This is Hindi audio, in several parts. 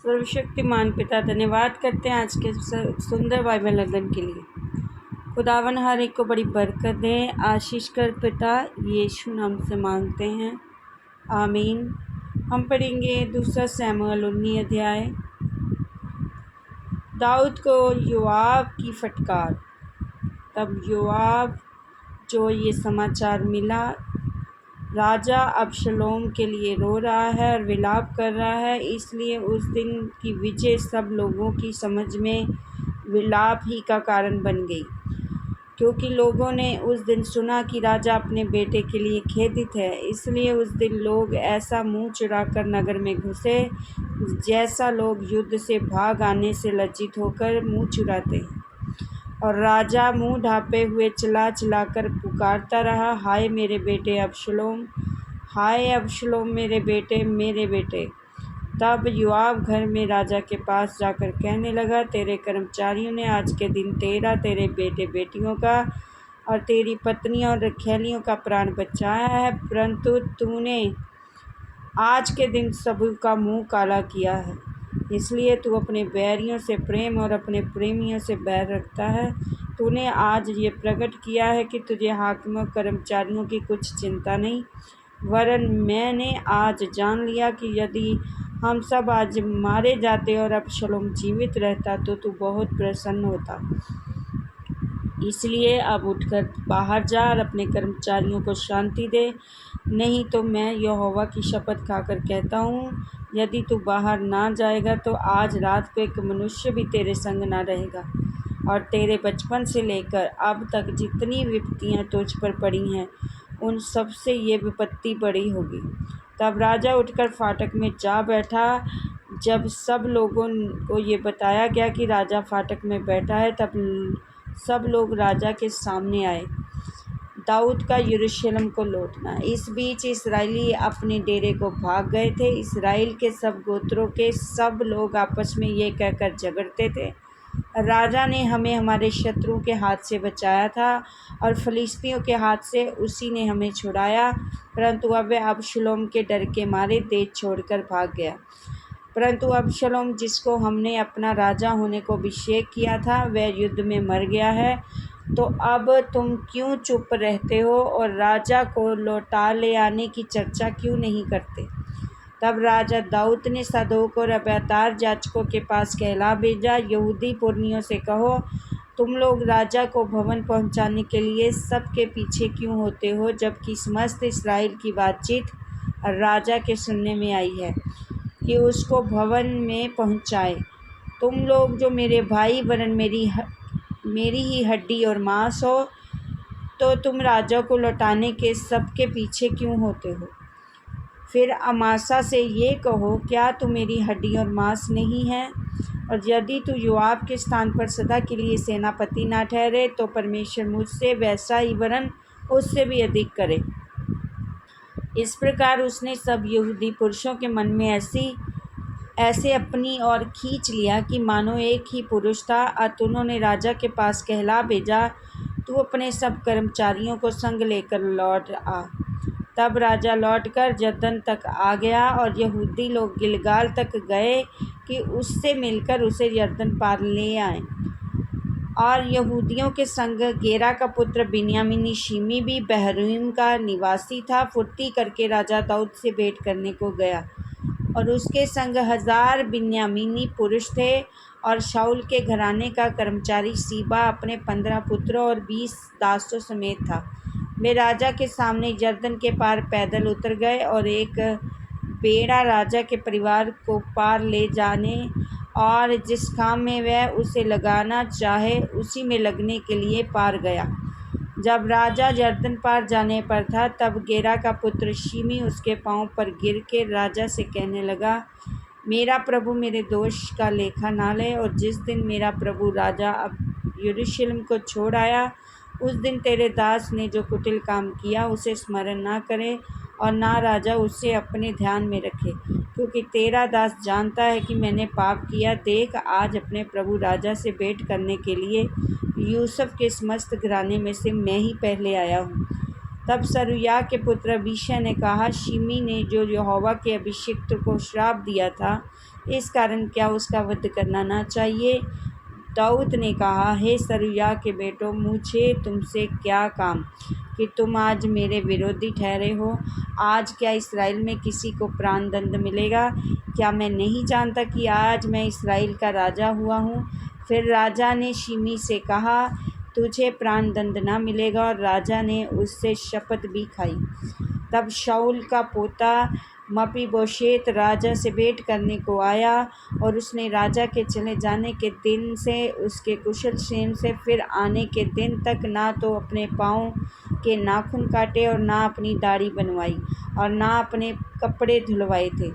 सर्वशक्तिमान पिता धन्यवाद करते हैं आज के सुंदर बाइबल अध्ययन के लिए। खुदावन हर एक को बड़ी बरकत दे, आशीष कर पिता, यीशु नाम से मांगते हैं, आमीन। हम पढ़ेंगे 2 शमूएल 19 अध्याय। दाऊद को योआब की फटकार। तब योआब जो ये समाचार मिला, राजा अबशलोम के लिए रो रहा है और विलाप कर रहा है, इसलिए उस दिन की विजय सब लोगों की समझ में विलाप ही का कारण बन गई, क्योंकि लोगों ने उस दिन सुना कि राजा अपने बेटे के लिए खेदित है। इसलिए उस दिन लोग ऐसा मुंह चुराकर नगर में घुसे, जैसा लोग युद्ध से भाग आने से लज्जित होकर मुंह चुराते हैं। और राजा मुंह ढाँपे हुए चिल्ला चिल्लाकर पुकारता रहा, हाय मेरे बेटे अबशलोम, हाय अबशलोम मेरे बेटे, मेरे बेटे। तब योआब घर में राजा के पास जाकर कहने लगा, तेरे कर्मचारियों ने आज के दिन तेरे बेटे बेटियों का और तेरी पत्नी और रखैलियों का प्राण बचाया है, परंतु तूने आज के दिन सबका मुंह काला किया है। इसलिए तू अपने बैरियों से प्रेम और अपने प्रेमियों से बैर रखता है। तूने आज ये प्रकट किया है कि तुझे हाकिमों कर्मचारियों की कुछ चिंता नहीं, वरन मैंने आज जान लिया कि यदि हम सब आज मारे जाते और अबशलोम जीवित रहता तो तू बहुत प्रसन्न होता। इसलिए अब उठकर बाहर जा और अपने कर्मचारियों को शांति दे, नहीं तो मैं यहोवा की शपथ खाकर कहता हूँ, यदि तू बाहर ना जाएगा तो आज रात को एक मनुष्य भी तेरे संग ना रहेगा, और तेरे बचपन से लेकर अब तक जितनी विपत्तियाँ तुझ पर पड़ी हैं, उन सब से ये विपत्ति बड़ी होगी। तब राजा उठकर फाटक में जा बैठा। जब सब लोगों को ये बताया गया कि राजा फाटक में बैठा है, तब सब लोग राजा के सामने आए। दाऊद का यरूशलेम को लौटना। इस बीच इस्राएली अपने डेरे को भाग गए थे। इस्राएल के सब गोत्रों के सब लोग आपस में ये कहकर झगड़ते थे, राजा ने हमें हमारे शत्रुओं के हाथ से बचाया था और फलिस्तियों के हाथ से उसी ने हमें छुड़ाया, परंतु अब वह अबशलोम के डर के मारे देश छोड़कर भाग गया। परंतु अबशलोम, जिसको हमने अपना राजा होने को अभिषेक किया था, वह युद्ध में मर गया है। तो अब तुम क्यों चुप रहते हो और राजा को लौटा ले आने की चर्चा क्यों नहीं करते? तब राजा दाऊद ने सदोक और अब्यातार याजकों के पास कहला भेजा, यहूदी पुरनियों से कहो, तुम लोग राजा को भवन पहुंचाने के लिए सबके पीछे क्यों होते हो, जबकि समस्त इस्राएल की बातचीत राजा के सुनने में आई है कि उसको भवन में पहुंचाए। तुम लोग जो मेरे भाई वरन मेरी ही हड्डी और मांस हो, तो तुम राजा को लौटाने के सबके पीछे क्यों होते हो? फिर अमासा से ये कहो, क्या तू मेरी हड्डी और मांस नहीं है? और यदि तू योआब के स्थान पर सदा के लिए सेनापति ना ठहरे, तो परमेश्वर मुझसे वैसा ही वरन उससे भी अधिक करे। इस प्रकार उसने सब यहूदी पुरुषों के मन में ऐसे अपनी ओर खींच लिया कि मानो एक ही पुरुष था। अतः उन्होंने राजा के पास कहला भेजा, तू अपने सब कर्मचारियों को संग लेकर लौट आ। तब राजा लौटकर यरदन तक आ गया, और यहूदी लोग गिलगाल तक गए कि उससे मिलकर उसे यरदन पार ले आए। और यहूदियों के संग गेरा का पुत्र बिन्यामीनी शिमी भी बहरीम का निवासी था, फुर्ती करके राजा दाऊद से भेंट करने को गया, और उसके संग 1000 बिन्यामीनी पुरुष थे। और शाऊल के घराने का कर्मचारी सीबा अपने 15 पुत्रों और 20 दासों समेत था। वे राजा के सामने यरदन के पार पैदल उतर गए, और एक बेड़ा राजा के परिवार को पार ले जाने और जिस काम में वह उसे लगाना चाहे उसी में लगने के लिए पार गया। जब राजा यरदन पार जाने पर था, तब गेरा का पुत्र शिमी उसके पांव पर गिर के राजा से कहने लगा, मेरा प्रभु मेरे दोष का लेखा ना ले, और जिस दिन मेरा प्रभु राजा अब यरूशलेम को छोड़ आया, उस दिन तेरे दास ने जो कुटिल काम किया उसे स्मरण ना करे, और ना राजा उसे अपने ध्यान में रखे, क्योंकि तेरा दास जानता है कि मैंने पाप किया। देख, आज अपने प्रभु राजा से भेंट करने के लिए यूसुफ के समस्त घराने में से मैं ही पहले आया हूँ। तब सरूया के पुत्र अबीशै ने कहा, शिमी ने जो यहोवा के अभिषिक्त को श्राप दिया था, इस कारण क्या उसका वध करना ना चाहिए? दाऊद ने कहा, हे सरूया के बेटों, मुझे तुमसे क्या काम कि तुम आज मेरे विरोधी ठहरे हो? आज क्या इस्राएल में किसी को प्राण दंड मिलेगा? क्या मैं नहीं जानता कि आज मैं इस्राएल का राजा हुआ हूँ? फिर राजा ने शिमी से कहा, तुझे प्राण दंड ना मिलेगा, और राजा ने उससे शपथ भी खाई। तब शाऊल का पोता मपीबोशेत राजा से भेंट करने को आया, और उसने राजा के चले जाने के दिन से उसके कुशल क्षेम से फिर आने के दिन तक ना तो अपने पाँव के नाखून काटे और ना अपनी दाढ़ी बनवाई और ना अपने कपड़े धुलवाए थे।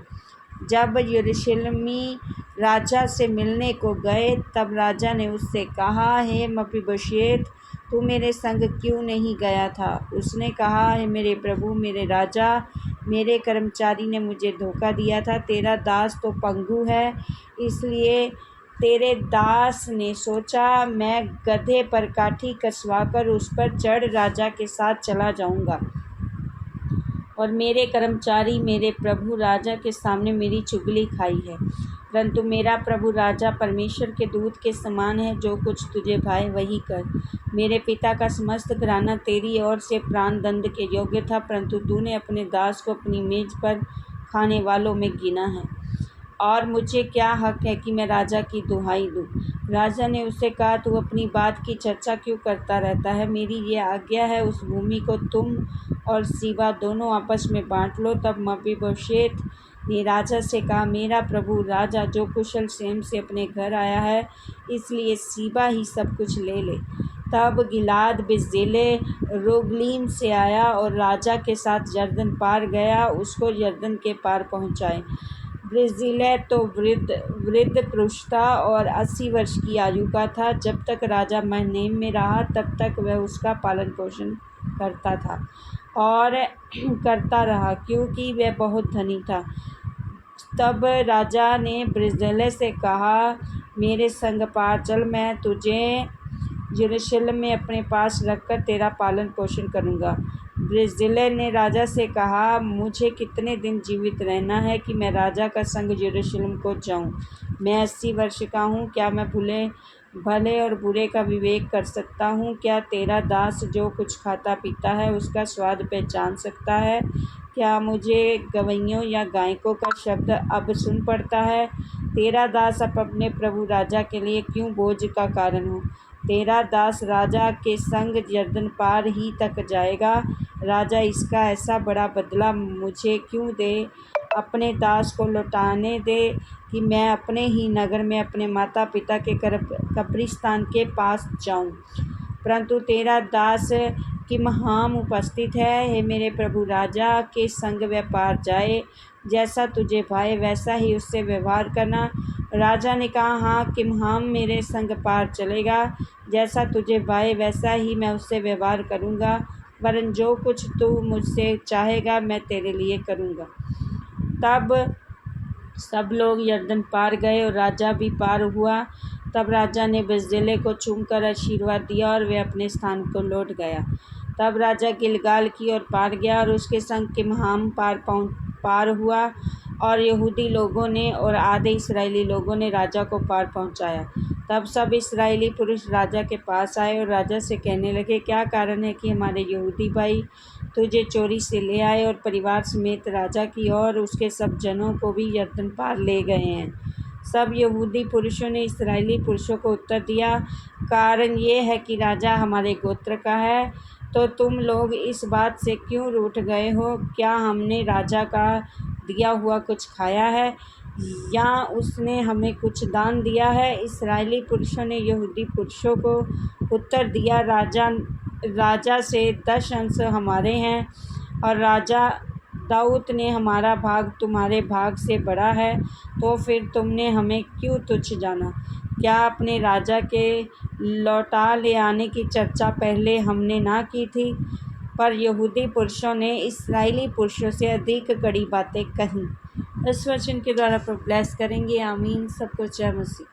जब यरूशलेमी राजा से मिलने को गए, तब राजा ने उससे कहा, हे मपीबोशेत, तू मेरे संग क्यों नहीं गया था? उसने कहा, हे मेरे प्रभु, मेरे राजा, मेरे कर्मचारी ने मुझे धोखा दिया था। तेरा दास तो पंगु है, इसलिए तेरे दास ने सोचा, मैं गधे पर काठी कसवाकर उस पर चढ़ राजा के साथ चला जाऊंगा, और मेरे कर्मचारी मेरे प्रभु राजा के सामने मेरी चुगली खाई है। परंतु मेरा प्रभु राजा परमेश्वर के दूत के समान है। जो कुछ तुझे भाए वही कर। मेरे पिता का समस्त घराना तेरी ओर से प्राण दंड के योग्य था, परंतु तूने अपने दास को अपनी मेज पर खाने वालों में गिना है। और मुझे क्या हक है कि मैं राजा की दुहाई दूँ? राजा ने उससे कहा, तू अपनी बात की चर्चा क्यों करता रहता है? मेरी ये आज्ञा है, उस भूमि को तुम और सीबा दोनों आपस में बांट लो। तब मपीबोशेत ने राजा से कहा, मेरा प्रभु राजा जो कुशल क्षेम से अपने घर आया है, इसलिए सीबा ही सब कुछ ले ले। तब गिलाद बिजजिले रोगलीम से आया और राजा के साथ यरदन पार गया, उसको यरदन के पार पहुँचाए। ब्रिजजिलै तो वृद्ध पुरुष था और 80 वर्ष की आयु का था। जब तक राजा महनैम में रहा, तब तक वह उसका पालन पोषण करता था और करता रहा, क्योंकि वह बहुत धनी था। तब राजा ने ब्रिजजिलै से कहा, मेरे संग पार चल, मैं तुझे यरूशलेम में अपने पास रखकर तेरा पालन पोषण करूँगा। ब्रिजजिलै ने राजा से कहा, मुझे कितने दिन जीवित रहना है कि मैं राजा का संग यरूशलेम को जाऊँ? मैं 80 वर्ष का हूँ। क्या मैं भले और बुरे का विवेक कर सकता हूँ? क्या तेरा दास जो कुछ खाता पीता है उसका स्वाद पहचान सकता है? क्या मुझे गवैयों या गायकों का शब्द अब सुन पड़ता है? तेरा दास अब अपने प्रभु राजा के लिए क्यों बोझ का कारण हो? तेरा दास राजा के संग यरदन पार ही तक जाएगा। राजा इसका ऐसा बड़ा बदला मुझे क्यों दे? अपने दास को लौटाने दे कि मैं अपने ही नगर में अपने माता पिता के कब्रिस्तान के पास जाऊं। परंतु तेरा दास किमहाम उपस्थित है। हे मेरे प्रभु राजा के संग वह पार जाए। जैसा तुझे भाए वैसा ही उससे व्यवहार करना। राजा ने कहा, हाँ, किमहाम मेरे संग पार चलेगा। जैसा तुझे भाए वैसा ही मैं उससे व्यवहार करूँगा, वरन जो कुछ तू मुझसे चाहेगा मैं तेरे लिए करूँगा। तब सब लोग यरदन पार गए और राजा भी पार हुआ। तब राजा ने ब्रिजजिलै को चूमकर आशीर्वाद दिया और वह अपने स्थान को लौट गया। तब राजा गिलगाल की ओर पार गया और उसके संग किमहाम पार हुआ, और यहूदी लोगों ने और आधे इस्राएली लोगों ने राजा को पार पहुंचाया। तब सब इस्राएली पुरुष राजा के पास आए और राजा से कहने लगे, क्या कारण है कि हमारे यहूदी भाई तुझे चोरी से ले आए और परिवार समेत राजा की और उसके सब जनों को भी यरदन पार ले गए हैं? सब यहूदी पुरुषों ने इस्राएली पुरुषों को उत्तर दिया, कारण ये है कि राजा हमारे गोत्र का है। तो तुम लोग इस बात से क्यों रूठ गए हो? क्या हमने राजा का दिया हुआ कुछ खाया है, या उसने हमें कुछ दान दिया है? इस्राएली पुरुषों ने यहूदी पुरुषों को उत्तर दिया, राजा से 10 अंश हमारे हैं, और राजा दाऊद ने हमारा भाग तुम्हारे भाग से बड़ा है, तो फिर तुमने हमें क्यों तुच्छ जाना? क्या अपने राजा के लौटा ले आने की चर्चा पहले हमने ना की थी? पर यहूदी पुरुषों ने इस्राएली पुरुषों से अधिक कड़ी बातें कहीं। इस वचन के द्वारा प्रभु ब्लेस करेंगे। आमीन। सबको जय मसीह।